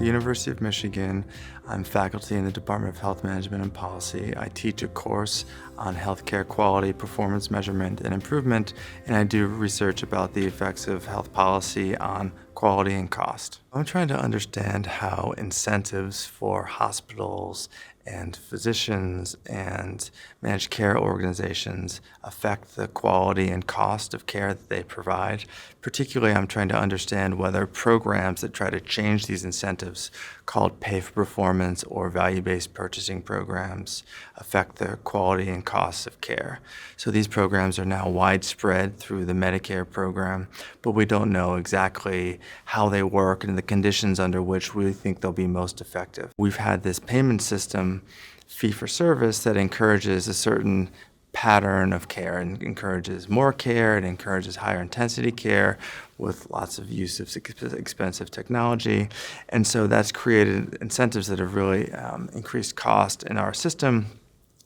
the University of Michigan. I'm faculty in the Department of Health Management and Policy. I teach a course on healthcare quality, performance measurement, and improvement, and I do research about the effects of health policy on quality and cost. I'm trying to understand how incentives for hospitals and physicians and managed care organizations affect the quality and cost of care that they provide. Particularly, I'm trying to understand whether programs that try to change these incentives, called pay for performance or value-based purchasing programs, affect the quality and costs of care. So these programs are now widespread through the Medicare program, but we don't know exactly how they work and the conditions under which we think they'll be most effective. We've had this payment system, fee-for-service, that encourages a certain pattern of care and encourages more care, it encourages higher intensity care with lots of use of expensive technology. And so that's created incentives that have really increased cost in our system.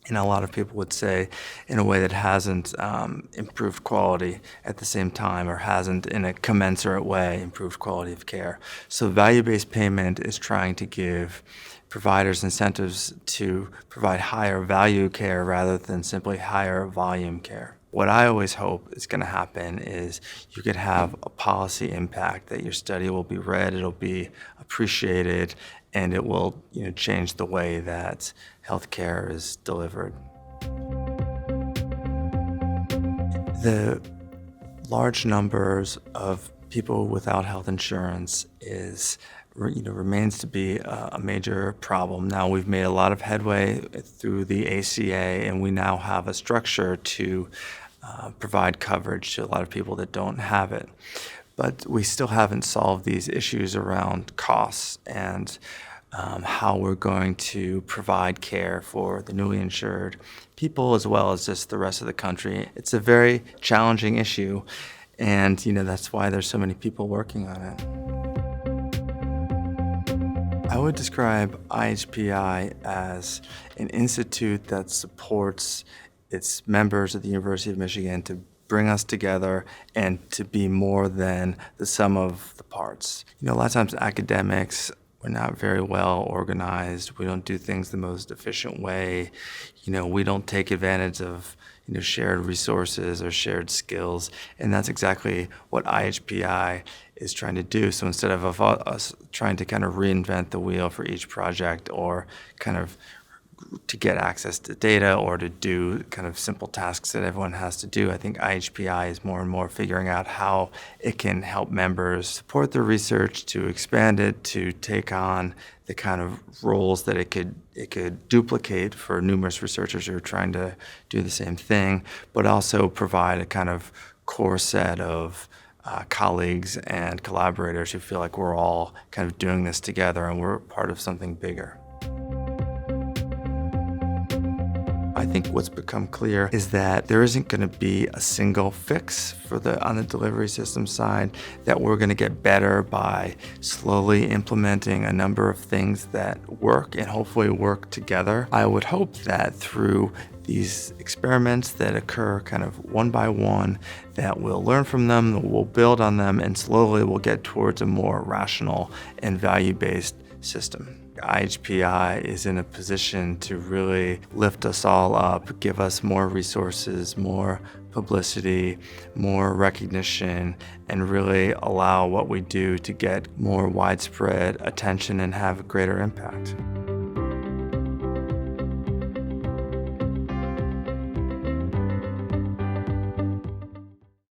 And a lot of people would say in a way that hasn't improved quality at the same time, or hasn't in a commensurate way improved quality of care. So value-based payment is trying to give providers incentives to provide higher value care rather than simply higher volume care. What I always hope is going to happen is you could have a policy impact, that your study will be read, it'll be appreciated, and it will change the way that healthcare is delivered. The large numbers of people without health insurance remains to be a major problem. Now, we've made a lot of headway through the ACA, and we now have a structure to provide coverage to a lot of people that don't have it. But we still haven't solved these issues around costs and how we're going to provide care for the newly insured people as well as just the rest of the country. It's a very challenging issue, and that's why there's so many people working on it. I would describe IHPI as an institute that supports its members at the University of Michigan to bring us together and to be more than the sum of the parts. A lot of times academics, we're not very well organized. We don't do things the most efficient way. We don't take advantage of shared resources or shared skills, and that's exactly what IHPI is trying to do. So instead of us trying to kind of reinvent the wheel for each project, or kind of to get access to data, or to do kind of simple tasks that everyone has to do, I think IHPI is more and more figuring out how it can help members support their research, to expand it, to take on the kind of roles that it could duplicate for numerous researchers who are trying to do the same thing, but also provide a kind of core set of colleagues and collaborators who feel like we're all kind of doing this together and we're part of something bigger. I think what's become clear is that there isn't going to be a single fix on the delivery system side, that we're going to get better by slowly implementing a number of things that work and hopefully work together. I would hope that through these experiments that occur kind of one by one, that we'll learn from them, that we'll build on them, and slowly we'll get towards a more rational and value-based system. IHPI is in a position to really lift us all up, give us more resources, more publicity, more recognition, and really allow what we do to get more widespread attention and have a greater impact.